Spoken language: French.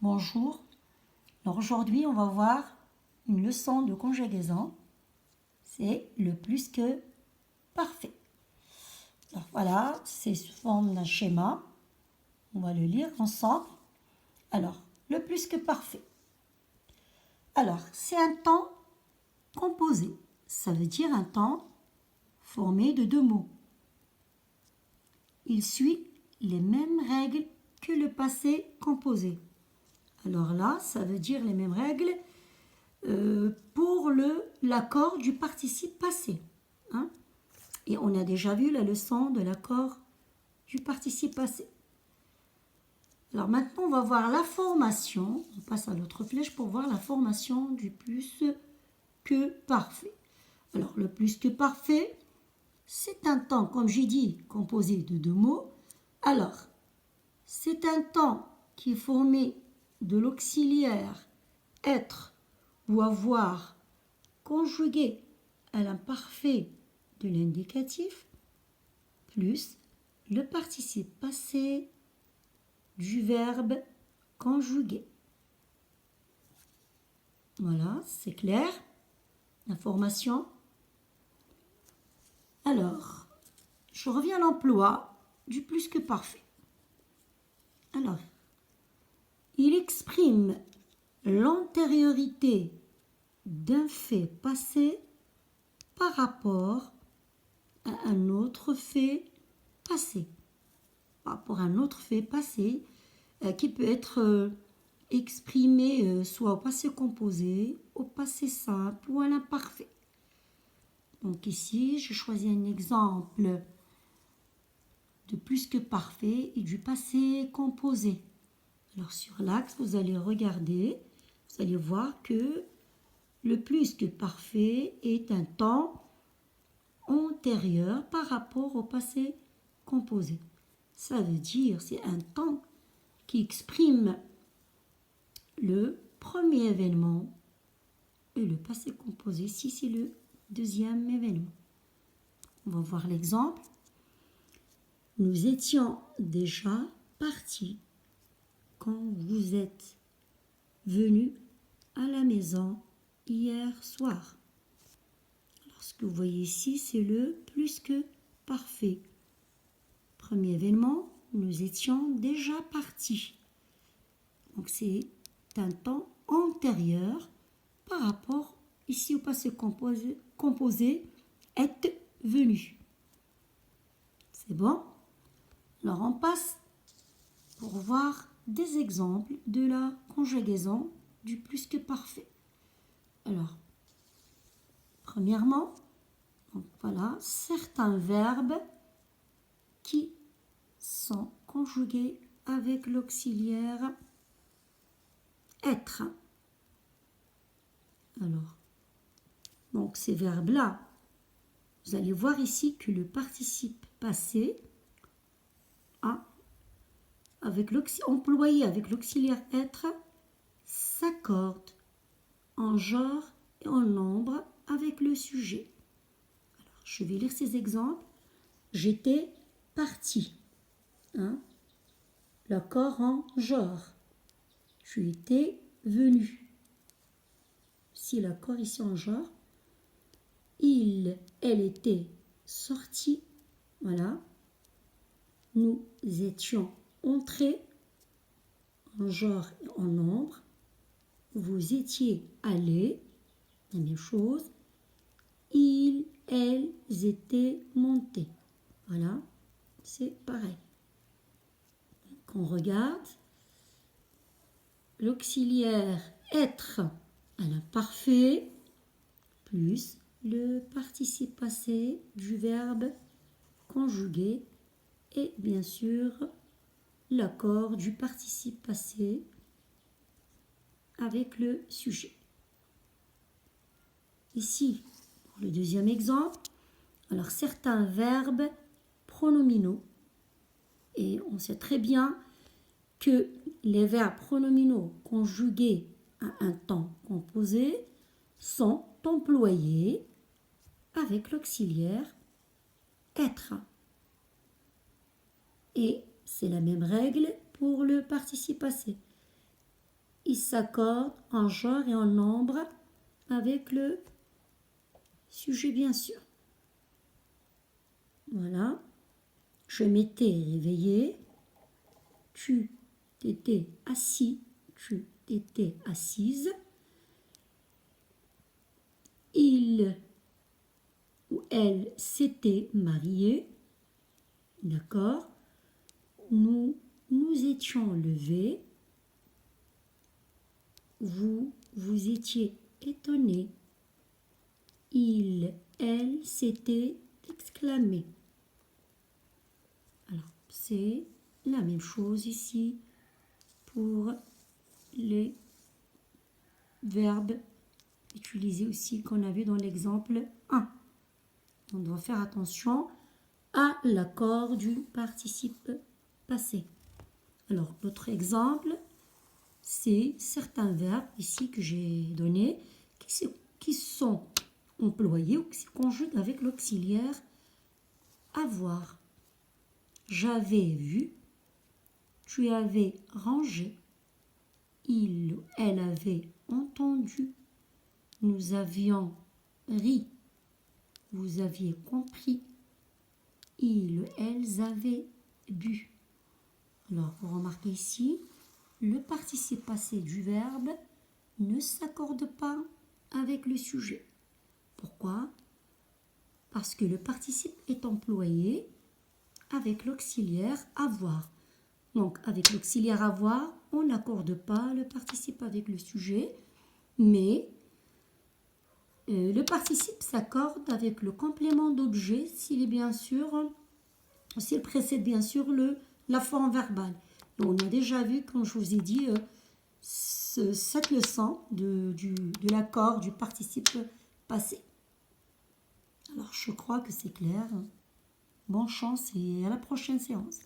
Bonjour. Alors aujourd'hui, on va voir une leçon de conjugaison. C'est le plus que parfait. Alors voilà, c'est sous forme d'un schéma. On va le lire ensemble. Alors, le plus que parfait. Alors, c'est un temps composé. Ça veut dire un temps formé de deux mots. Il suit les mêmes règles que le passé composé. Alors là, ça veut dire les mêmes règles pour l'accord du participe passé. Hein? Et on a déjà vu la leçon de l'accord du participe passé. Alors maintenant, on va voir la formation. On passe à l'autre flèche pour voir la formation du plus que parfait. Alors, le plus que parfait, c'est un temps, comme j'ai dit, composé de deux mots. Alors, c'est un temps qui est formé de l'auxiliaire être ou avoir conjugué à l'imparfait de l'indicatif plus le participe passé du verbe conjugué. Voilà, c'est clair. Information. Alors, je reviens à l'emploi du plus que parfait. Alors, il exprime l'antériorité d'un fait passé par rapport à un autre fait passé. Par rapport à un autre fait passé qui peut être exprimé soit au passé composé, au passé simple ou à l'imparfait. Donc ici, je choisis un exemple de plus que parfait et du passé composé. Alors sur l'axe, vous allez regarder, vous allez voir que le plus que parfait est un temps antérieur par rapport au passé composé. Ça veut dire c'est un temps qui exprime le premier événement et le passé composé. Ici, c'est le deuxième événement. On va voir l'exemple. Nous étions déjà partis quand vous êtes venu à la maison hier soir. Alors, ce que vous voyez ici, c'est le plus que parfait. Premier événement, nous étions déjà partis. Donc, c'est un temps antérieur par rapport ici au passé composé est venu. C'est bon? Alors, on passe pour voir des exemples de la conjugaison du plus que parfait. Alors, premièrement, donc voilà, certains verbes qui sont conjugués avec l'auxiliaire être. Alors, donc ces verbes-là, vous allez voir ici que le participe passé employé avec l'auxiliaire être s'accorde en genre et en nombre avec le sujet. Alors, je vais lire ces exemples. J'étais parti. L'accord en genre. Je étais venu. Si l'accord ici en genre. Elle était sortie. Voilà. Nous étions entrés en genre et en nombre. Vous étiez allés. La même chose. Elles étaient montés. Voilà. C'est pareil. On regarde l'auxiliaire être à l'imparfait plus le participe passé du verbe conjugué et bien sûr l'accord du participe passé avec le sujet. Ici, pour le deuxième exemple, alors certains verbes pronominaux. Et on sait très bien que les verbes pronominaux conjugués à un temps composé sont employés avec l'auxiliaire être. Et c'est la même règle pour le participe passé. il s'accorde en genre et en nombre avec le sujet, bien sûr. Voilà. Je m'étais réveillé. Tu t'étais assis. Tu t'étais assise. Il ou elle s'était marié. D'accord. Nous nous étions levés. Vous étiez étonné. Il, elle s'était exclamé. Alors, c'est la même chose ici pour les verbes utilisés aussi qu'on a vu dans l'exemple 1. On doit faire attention à l'accord du participe passé. Alors, notre exemple, c'est certains verbes ici que j'ai donnés qui sont employés ou qui se conjuguent avec l'auxiliaire avoir. J'avais vu, tu avais rangé, il, elle avait entendu, nous avions ri, vous aviez compris, ils, elles avaient bu. Alors, vous remarquez ici, le participe passé du verbe ne s'accorde pas avec le sujet. Pourquoi? Parce que le participe est employé avec l'auxiliaire avoir. Donc, avec l'auxiliaire avoir, on n'accorde pas le participe avec le sujet, mais le participe s'accorde avec le complément d'objet s'il précède bien sûr la forme verbale. Et on a déjà vu, comme je vous ai dit, cette leçon de l'accord du participe passé. Alors, je crois que c'est clair. Bonne chance et à la prochaine séance.